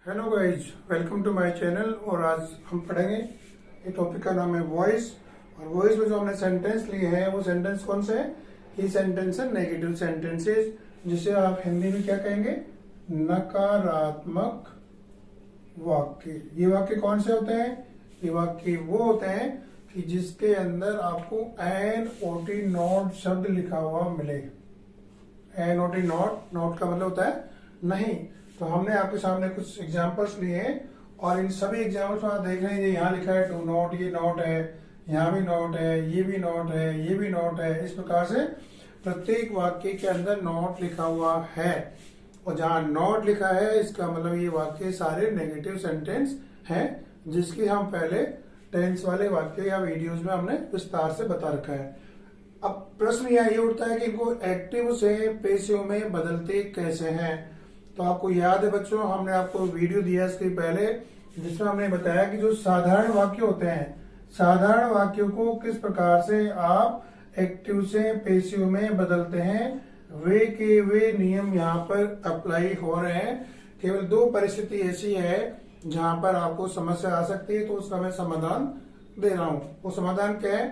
Hello guys, welcome to my channel. और आज हम पढ़ेंगे, ये टॉपिक का नाम है वॉइस। और वॉइस में जो हमने सेंटेंस लिए हैं वो सेंटेंस कौन से हैं? ये सेंटेंस है नेगेटिव सेंटेंसेस, जिसे आप हिंदी में क्या कहेंगे? नकारात्मक वाक्य। ये वाक्य कौन से होते हैं? ये वाक्य वो होते हैं कि जिसके अंदर आपको एन ओ टी नॉट शब्द लिखा हुआ मिले। N O T not, not का मतलब होता है नहीं। तो हमने आपके सामने कुछ एग्जाम्पल्स लिए हैं और इन सभी एग्जाम्पल्स में आप देख रहे हैं यहाँ लिखा है टू नॉट, ये नॉट है, यहाँ भी नॉट है, ये भी नॉट है, ये भी नॉट है। इस प्रकार से प्रत्येक वाक्य के अंदर नॉट लिखा हुआ है। और जहाँ नॉट लिखा है इसका मतलब ये वाक्य सारे नेगेटिव सेंटेंस हैं, जिसकी हम पहले टेंस वाले वाक्य या वीडियोज में हमने विस्तार से बता रखा है। अब प्रश्न यह ये उठता है कि इनको एक्टिव से पेसिव में बदलते कैसे हैं। तो आपको याद है बच्चों, हमने आपको वीडियो दिया इसके पहले जिसमें हमने बताया कि जो साधारण वाक्य होते हैं, साधारण वाक्यों को किस प्रकार से आप एक्टिव से पेसिव में बदलते हैं, वे के वे नियम यहाँ पर अप्लाई हो रहे हैं। केवल दो परिस्थिति ऐसी है जहां पर आपको समस्या आ सकती है, तो उसका मैं समाधान दे रहा हूँ। वो समाधान क्या है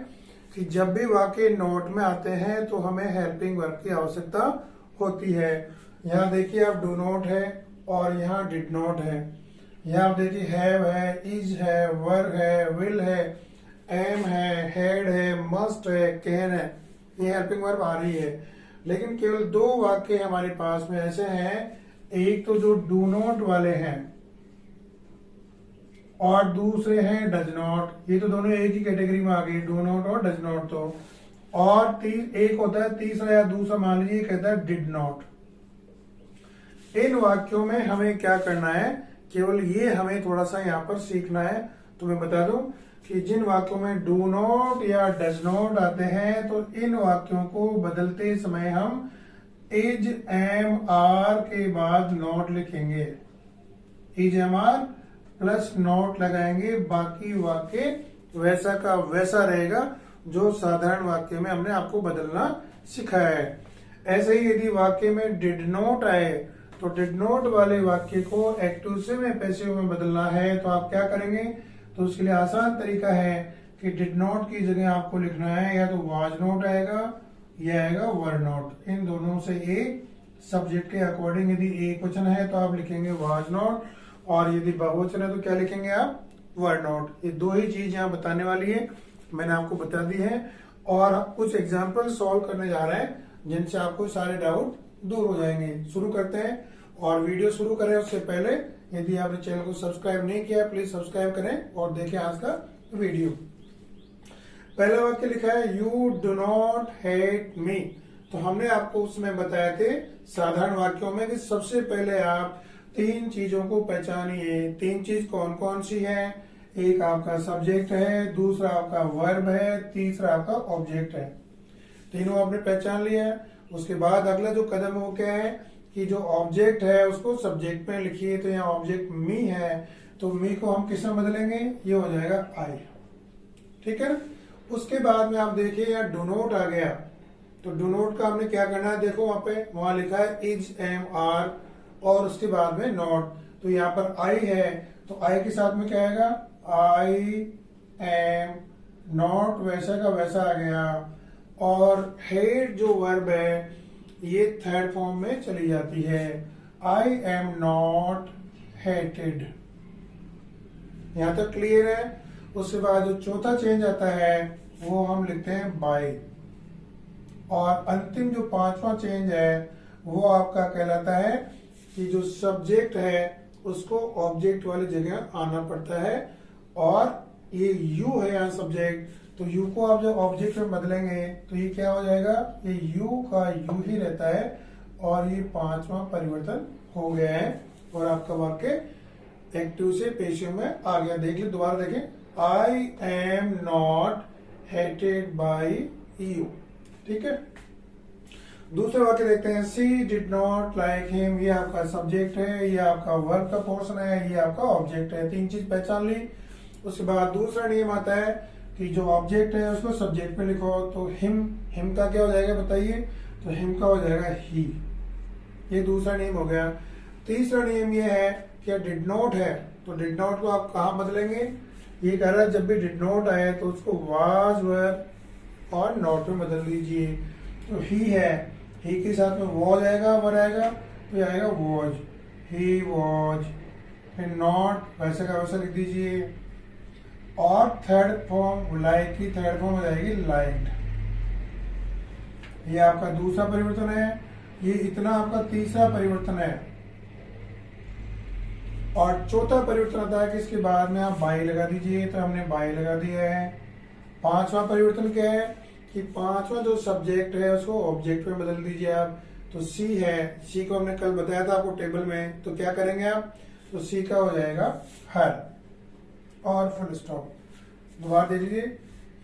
कि जब भी वाक्य नोट में आते हैं तो हमें हेल्पिंग वर्ब की आवश्यकता होती है। यहाँ देखिए आप डू नॉट है और यहाँ डिड नॉट है। यहाँ आप देखिए हैव है, इज है, वर है, विल है, एम है, हेड है, मस्ट है, कैन है। ये हेल्पिंग वर्ब आ रही है। लेकिन केवल दो वाक्य हमारे पास में ऐसे हैं, एक तो जो डू नॉट वाले हैं और दूसरे हैं डज नॉट। ये तो दोनों एक ही कैटेगरी में आ गई, डू नॉट और डज नॉट। तो और एक होता है तीसरा या दूसरा, मान लीजिए कहता है डिड नॉट। इन वाक्यों में हमें क्या करना है, केवल ये हमें थोड़ा सा यहाँ पर सीखना है। तो मैं बता दूं कि जिन वाक्यों में डू नॉट या डज नॉट आते हैं तो इन वाक्यों को बदलते समय हम इज एम आर के बाद नॉट लिखेंगे। Is am are plus not लगाएंगे, बाकी वाक्य वैसा का वैसा रहेगा जो साधारण वाक्य में हमने आपको बदलना सिखाया है। ऐसे ही यदि वाक्य में डिड नॉट आए तो डिड नॉट वाले वाक्य को एक्टिव से में पैसिव में बदलना है, तो आप क्या करेंगे? तो उसके लिए आसान तरीका है कि डिड नॉट की जगह आपको लिखना है या तो वाज नॉट आएगा या आएगा वर नॉट। इन दोनों से एक सब्जेक्ट के अकॉर्डिंग यदि एक वचन है तो आप लिखेंगे वाज नॉट, और यदि बहुवचन है तो क्या लिखेंगे आप? Were not. ये दो ही चीज यहाँ बताने वाली है, मैंने आपको बता दी है। और कुछ एग्जाम्पल सॉल्व करने जा रहे हैं जिनसे आपको सारे डाउट दूर हो जाएंगे। शुरू करते हैं। और वीडियो शुरू करें उससे पहले यदि आपने चैनल को सब्सक्राइब नहीं किया प्लीज सब्सक्राइब करें और देखें आज का वीडियो। पहला वाक्य लिखा है you do not hate me. तो हमने आपको उसमें बताए थे साधारण वाक्यों में कि सबसे पहले आप तीन चीजों को पहचानिए। तीन चीज कौन कौन सी है? एक आपका सब्जेक्ट है, दूसरा आपका वर्ब है, तीसरा आपका ऑब्जेक्ट है। तीनों आपने पहचान लिया है। उसके बाद अगला जो कदम है वो क्या है कि जो ऑब्जेक्ट है उसको सब्जेक्ट में लिखिए। तो यहाँ ऑब्जेक्ट मी है, तो मी को हम किस में बदलेंगे? ये हो जाएगा आई। ठीक है। उसके बाद में आप देखिए यहाँ डू नॉट आ गया। तो डू नॉट का हमने क्या करना है, देखो वहां पे वहां लिखा है इज एम आर और उसके बाद में नॉट। तो यहाँ पर आई है तो आई के साथ में क्या आएगा? आई एम नॉट, वैसा का वैसा आ गया। और हेट जो वर्ब है ये थर्ड फॉर्म में चली जाती है। I am not hated. यहां तक क्लियर है। उसके बाद जो चौथा चेंज आता है वो हम लिखते हैं बाय। और अंतिम जो पांचवा चेंज है वो आपका कहलाता है कि जो सब्जेक्ट है उसको ऑब्जेक्ट वाली जगह आना पड़ता है। और ये यू है यहाँ सब्जेक्ट, तो यू को आप जब ऑब्जेक्ट में बदलेंगे तो ये क्या हो जाएगा? ये यू का यू ही रहता है। और ये पांचवा परिवर्तन हो गया है और आपका वाक्य एक्टिव से पेशिव में आ गया। देख लीजिए, दोबारा देखें, I am not hated by you. ठीक है। दूसरे वाक्य देखते हैं सी डिड नॉट लाइक हिम। ये आपका सब्जेक्ट है, ये आपका वर्ब का पोर्शन है, ये आपका ऑब्जेक्ट है। तीन चीज पहचान ली। उसके बाद दूसरा नियम आता है कि जो ऑब्जेक्ट है उसको सब्जेक्ट में लिखो। तो हिम का क्या हो जाएगा बताइए? तो हिम का हो जाएगा ही। ये दूसरा नियम हो गया। तीसरा नियम ये है क्या डिड नॉट है, तो डिड नॉट को आप कहाँ बदलेंगे, ये कह रहा है जब भी डिड नॉट आए तो उसको वाज वर और नॉट में बदल दीजिए। तो ही है, ही के साथ में वॉज आएगा, वर आएगा, तो ये आएगा वॉज, ही वॉज। फिर नॉट वैसे का वैसा लिख दीजिए। और थर्ड फॉर्म लाइक की थर्ड फॉर्म हो जाएगी लाइक्ड। ये आपका दूसरा परिवर्तन है, ये इतना आपका तीसरा परिवर्तन है। और चौथा परिवर्तन आता है कि इसके बाद में आप बाई लगा दीजिए, तो हमने बाई लगा दिया है। पांचवा परिवर्तन क्या है कि पांचवा जो सब्जेक्ट है उसको ऑब्जेक्ट में बदल दीजिए आप। तो सी है, सी को हमने कल बताया था आपको टेबल में, तो क्या करेंगे आप, तो सी का हो जाएगा हर और फुल स्टॉप। दोबारा दे दीजिए,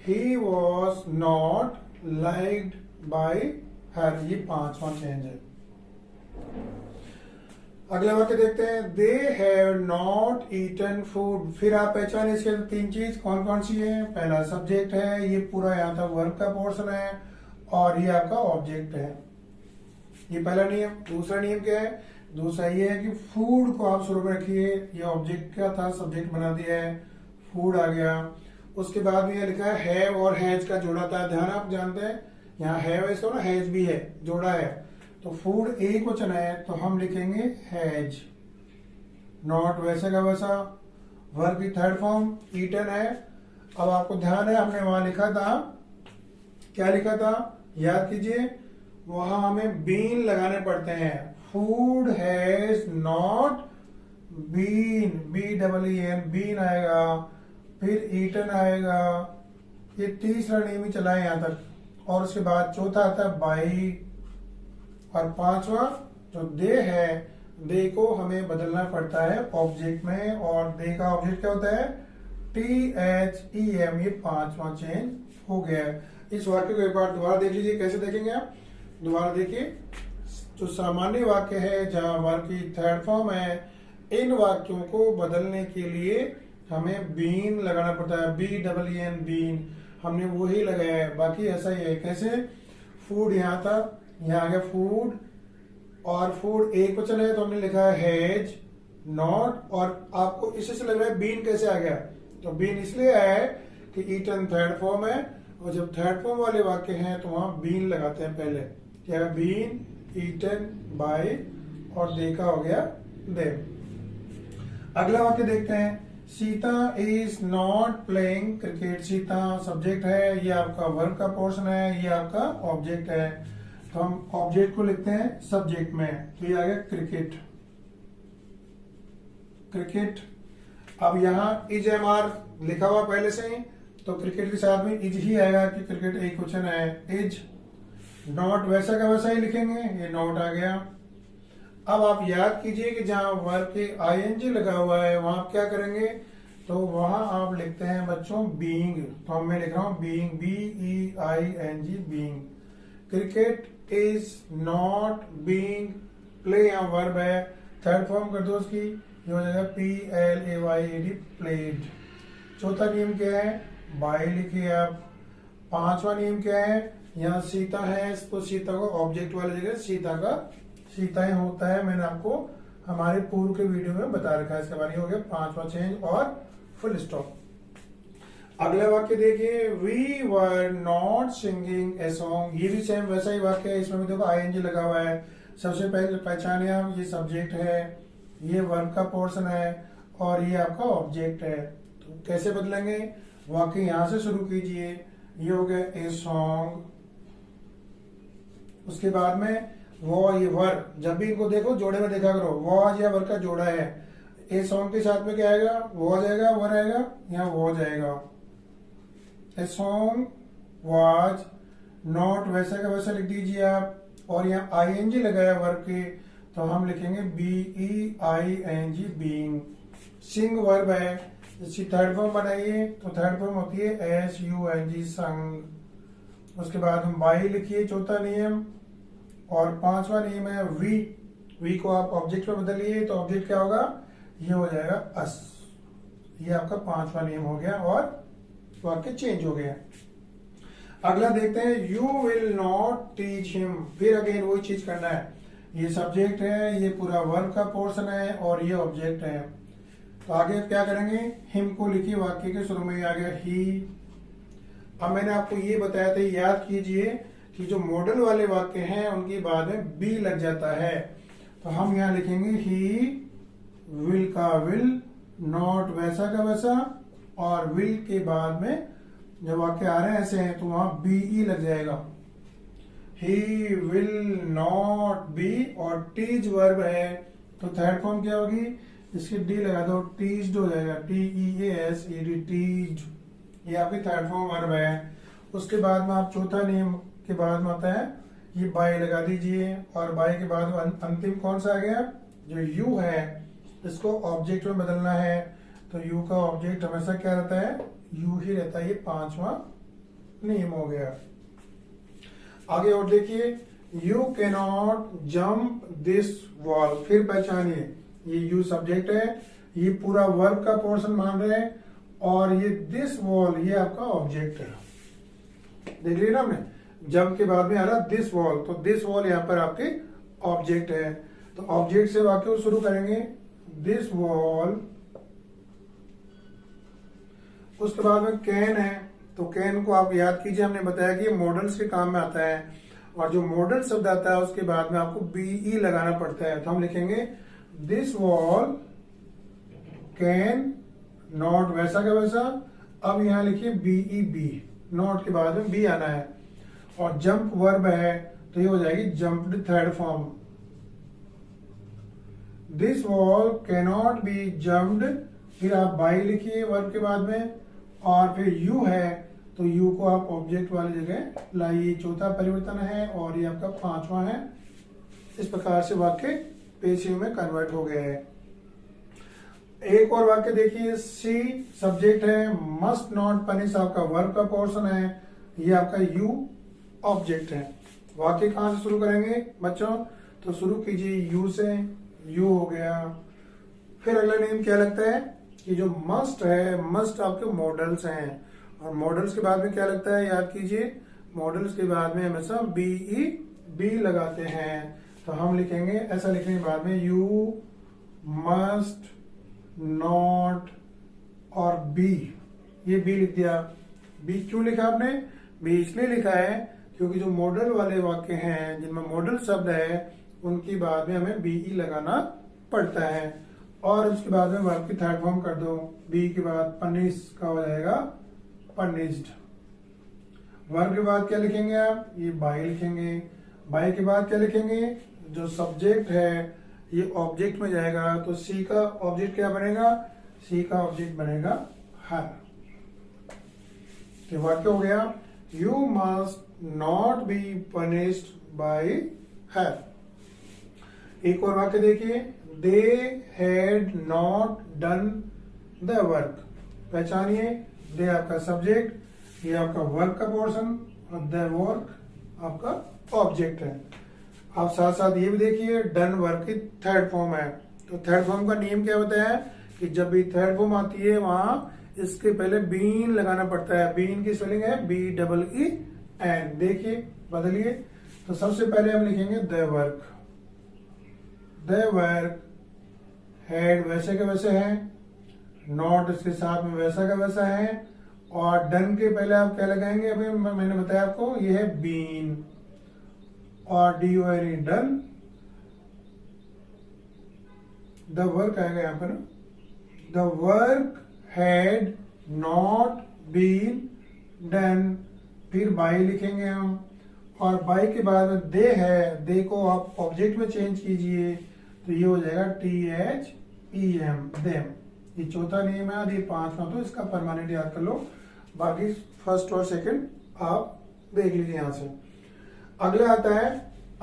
he was not liked by her, ये पांचवा चेंज है। अगला वाक्य देखते हैं, they have not eaten food. फिर आप पहचाने इसके तीन चीज कौन कौन सी है। पहला सब्जेक्ट है, ये पूरा यहाँ तक वर्ब का पोर्शन है, और ये आपका ऑब्जेक्ट है, ये पहला नियम। दूसरा नियम क्या है, दूसरा ये है कि फूड को आप शुरू में रखिए, ये ऑब्जेक्ट क्या था, सब्जेक्ट बना दिया है, फूड आ गया। उसके बाद में ये लिखा है हैव और हैज का जोड़ा था, ध्यान आप जानते हैं यहाँ हैव है, इसको ना हैज भी है, जोड़ा है। तो फूड एक वचन है तो हम लिखेंगे हैज। नॉट वैसे का वैसा, वर्ब की थर्ड फॉर्म ईटन है। अब आपको ध्यान है हमने वहां लिखा था, क्या लिखा था, याद कीजिए, वहां हमें बीन लगाने पड़ते हैं। Food has not been, BEEN, been आएगा, फिर ईटन आएगा, ये तीसरा नियम ही चला है यहां तक। और उसके बाद चौथा आता है बाई, और पांचवा जो दे है, दे को हमें बदलना पड़ता है ऑब्जेक्ट में, और दे का ऑब्जेक्ट क्या होता है, THEM, ये पांचवा चेंज हो गया है। इस वाक्य को एक बार दोबारा देख लीजिए, कैसे देखेंगे आप, दोबारा देखिए। जो सामान्य वाक्य है जहां वर्ब की थर्ड फॉर्म है, इन वाक्यों को बदलने के लिए हमें बीन लगाना पड़ता है, BEEN, बीन, हमने वही लगाया है। बाकी ऐसा ही है, कैसे, फूड यहाँ था, यहाँ आ गया फूड, और फूड एक वचन है तो हमने लिखा है हैज नॉट। और आपको इससे से लग रहा है बीन कैसे आ गया, तो बीन इसलिए आया है कि ईटन थर्ड फॉर्म है, और जब थर्ड फॉर्म वाले वाक्य हैं तो वहां बीन लगाते हैं पहले, क्या बीन ईटन बाय, और दे का हो गया दे। अगला वाक्य देखते हैं, Sita is not playing cricket. Sita subject है, ये आपका वर्ब का पोर्शन है, ये आपका ऑब्जेक्ट है। तो हम ऑब्जेक्ट को लिखते हैं सब्जेक्ट में, तो ये आ गया क्रिकेट, क्रिकेट। अब यहाँ इज MR लिखा हुआ पहले से ही, तो क्रिकेट के साथ में इज ही आएगा कि क्रिकेट एक क्वेश्चन है, इज। नॉट वैसा का वैसा ही लिखेंगे, ये नॉट आ गया। अब आप याद कीजिए कि जहां वर्ब के ING लगा हुआ है वहां आप क्या करेंगे, तो वहां आप लिखते हैं बच्चों बीइंग। तो मैं लिख रहा हूं being, BEING, being. Cricket is not being play, यहाँ वर्ब है, थर्ड फॉर्म कर दो उसकी, ये हो जाएगा PLAYED, प्लेड। चौथा नियम क्या है, बाय लिखिए आप। पांचवा नियम क्या है, यहाँ सीता है तो सीता को ऑब्जेक्ट वाली जगह सीता का सीताएं होता है, मैंने आपको हमारे पूर्व के वीडियो में बता रखा है इसके बारे में। हो गया पांचवा चेंज और फुल स्टॉप। अगला वाक्य देखिए, we were not singing a song, ये भी सेम वैसा ही वाक्य है, इसमें भी देखो ING लगा हुआ है। सबसे पहले पहचाने आप, ये सब्जेक्ट है, ये वर्ब का पोर्शन है, और ये आपका ऑब्जेक्ट है। तो कैसे बदलेंगे, वाक्य यहां से शुरू कीजिए, ये हो गया ए सॉन्ग। उसके बाद में वो, ये वर्ब, जब भी इनको देखो जोड़े में देखा करो, वॉज या वर्ब का जोड़ा है। ए सॉन्ग के साथ में क्या आएगा, वॉज आएगा, वर आएगा, यहाँ वॉज आएगा। ए सॉन्ग वॉज नॉट वैसा का वैसा लिख दीजिए आप, और यहाँ ING लगाया वर्ब के, तो हम लिखेंगे BEING, बीइंग। सिंग वर्ब है, इसकी थर्ड फॉर्म बनाइए, तो थर्ड फॉर्म होती है SUNG, संग। उसके बाद हम बाई लिखिए, चौथा नियम। और पांचवा नियम है वी को आप ऑब्जेक्ट में बदलिए, तो ऑब्जेक्ट क्या होगा, ये हो जाएगा अस। ये आपका पांचवा नियम हो गया और वाक्य चेंज हो गया। अगला देखते हैं, you will not teach him. फिर अगेन वही चीज करना है, ये सब्जेक्ट है, ये पूरा वर्ब का पोर्शन है और ये ऑब्जेक्ट है। तो आगे क्या करेंगे, हिम को लिखिए वाक्य के शुरू में आ गया ही। अब मैंने आपको ये बताया था, याद कीजिए कि जो मॉडल वाले वाक्य हैं उनके बाद में बी लग जाता है। तो हम यहाँ लिखेंगे ही विल का विल, नॉट वैसा का वैसा, और विल के बाद में जब वाक्य आ रहे हैं ऐसे हैं तो वहां बी ई लग जाएगा। ही विल नॉट बी, और टीज वर्ब है तो थर्ड फॉर्म क्या होगी, इसकी डी लगा दो, टीज्ड हो जाएगा, TEASED, टीज्ड। ये आपकी थर्ड फॉर्म वर्ब है। उसके बाद में आप चौथा नियम के बाद में आता है ये बाय लगा दीजिए, और बाय के बाद अंतिम कौन सा आ गया, जो यू है इसको ऑब्जेक्ट में बदलना है। तो यू का ऑब्जेक्ट हमेशा क्या रहता है, यू ही रहता है। ये पांचवा नियम हो गया। आगे और देखिए, you cannot jump this wall. फिर पहचानिए, ये यू सब्जेक्ट है, ये पूरा वर्ब का पोर्शन मान रहे हैं, और ये दिस वॉल ये आपका ऑब्जेक्ट है। देख लिया ना हमने, जंप के बाद में आ रहा दिस वॉल, तो दिस वॉल यहाँ पर आपके ऑब्जेक्ट है। तो ऑब्जेक्ट से वाक्य शुरू करेंगे, दिस वॉल। उसके बाद में कैन है, तो कैन को आप याद कीजिए, हमने बताया कि ये मॉडल्स के काम में आता है, और जो मॉडल शब्द आता है उसके बाद में आपको बीई लगाना पड़ता है। तो हम लिखेंगे दिस वॉल कैन नॉट वैसा का वैसा। अब यहां लिखिए बीई बी, नॉट के बाद में बी आना है, और जंप वर्ब है तो ये हो जाएगी jumped third form. This wall cannot be jumped, फिर आप बाई लिखिए वर्ब के बाद में, और फिर यू है तो यू को आप ऑब्जेक्ट वाली जगह लाइए। चौथा परिवर्तन है, और ये आपका पांचवा है। इस प्रकार से वाक्य पेशिव में कन्वर्ट हो गए हैं। एक और वाक्य देखिए, सी सब्जेक्ट है, मस्ट नॉट पनिश आपका वर्ब का पोर्शन है, ये आपका यू ऑब्जेक्ट है। वाक्य कहां से शुरू करेंगे बच्चों, तो शुरू कीजिए यू से, यू हो गया। फिर अगला नियम क्या लगता है कि जो मस्ट है, मस्ट आपके मॉडल्स हैं, और मॉडल्स के बाद में क्या लगता है, याद कीजिए, मॉडल्स के बाद में हमेशा बीई बी लगाते हैं। तो हम लिखेंगे, ऐसा लिखने के बाद में यू मस्ट नॉट और बी, ये बी लिख दिया। बी क्यों लिखा आपने, बी इसलिए लिखा है क्योंकि जो मॉडल वाले वाक्य हैं जिनमें मॉडल शब्द है उनकी बाद में हमें बीई लगाना पड़ता है। और उसके बाद में वर्ब की थर्ड फॉर्म कर दो, बी के बाद पनिश का हो जाएगा पनिश्ड। वर्ब के बाद क्या लिखेंगे आप, ये बाय लिखेंगे। बाय के बाद क्या लिखेंगे, जो सब्जेक्ट है ये ऑब्जेक्ट में जाएगा, तो सी का ऑब्जेक्ट क्या बनेगा, सी का ऑब्जेक्ट बनेगा हर। तो वाक्य हो गया, you must not be punished by her. एक और वाक्य देखिए, they had not done the work. पहचानिए, दे आपका सब्जेक्ट, ये आपका वर्क का पोर्शन, और द वर्क आपका ऑब्जेक्ट है। आप साथ साथ ये भी देखिए, डन वर्क की थर्ड फॉर्म है। तो थर्ड फॉर्म का नियम क्या होता है कि जब भी थर्ड फॉर्म आती है वहां इसके पहले बीन लगाना पड़ता है। बीन की स्पेलिंग है BEEN। देखिए बदलिए, तो सबसे पहले हम लिखेंगे the work. The work had वैसे के वैसे है, नॉट इसके साथ में वैसा का वैसा है, और डन के पहले आप क्या लगाएंगे, अभी मैंने बताया आपको, ये है बीन, और DONE डन। द वर्क आएगा यहां पर, the work had not been done. फिर बाय लिखेंगे हम, और बाय के बाद में दे है, दे को आप ऑब्जेक्ट में चेंज कीजिए, तो ये हो जाएगा THEM, देम। ये चौथा नियम है, और ये पांचवा, तो इसका परमानेंट याद कर लो। बाकी फर्स्ट और सेकंड आप देख लीजिए यहां से। अगला आता है,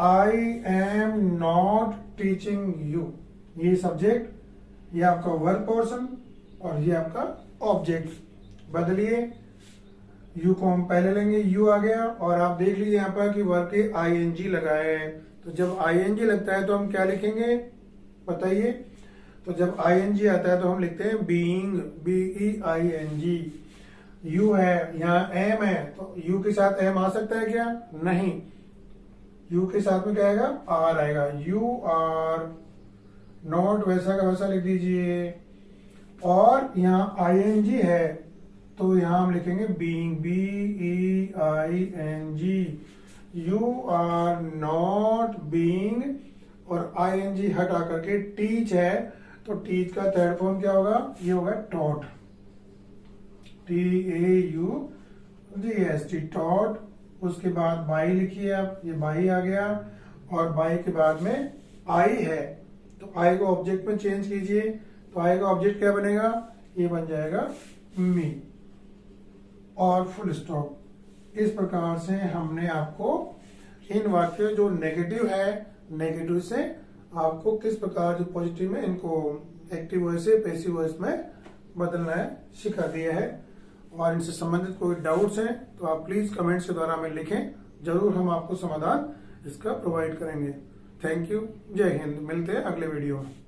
I am not teaching you. ये सब्जेक्ट, ये आपका वर्ब पोर्शन, और ये आपका ऑब्जेक्ट। बदलिए, यू को हम पहले लेंगे, यू आ गया, और आप देख लीजिए यहाँ पर कि वर्ब के ING लगाए हैं। तो जब ING लगता है तो हम क्या लिखेंगे बताइए, तो जब ING आता है तो हम लिखते हैं बीइंग, BEING। यू है, यहाँ एम है, तो यू के साथ एम आ सकता है क्या, नहीं। यू के साथ में क्या आएगा, आर आएगा, यू आर नॉट वैसा का वैसा लिख दीजिए। और यहाँ आईएनजी है तो यहाँ हम लिखेंगे being, BEING, you are not being, और आईएनजी हटा करके टीच है तो टीच का थर्ड फॉर्म क्या होगा, ये होगा टॉट, TAUGHT, टॉट। उसके बाद बाई लिखिए आप, ये बाई आ गया, और बाई के बाद में आई है तो आई को ऑब्जेक्ट में चेंज कीजिए, तो आई का ऑब्जेक्ट क्या बनेगा, ये बन जाएगा मी, और फुल स्टॉप। इस प्रकार से हमने आपको इन वाक्यों जो नेगेटिव है, नेगेटिव से आपको किस प्रकार जो पॉजिटिव में इनको एक्टिव वॉइस से पैसिव वॉइस में बदलना है सिखा दिया है। और इनसे संबंधित कोई डाउट्स हैं तो आप प्लीज कमेंट्स के द्वारा हमें लिखें, जरूर हम आपको समाधान इसका प्रोवाइड करेंगे। थैंक यू, जय हिंद, मिलते हैं अगले वीडियो में।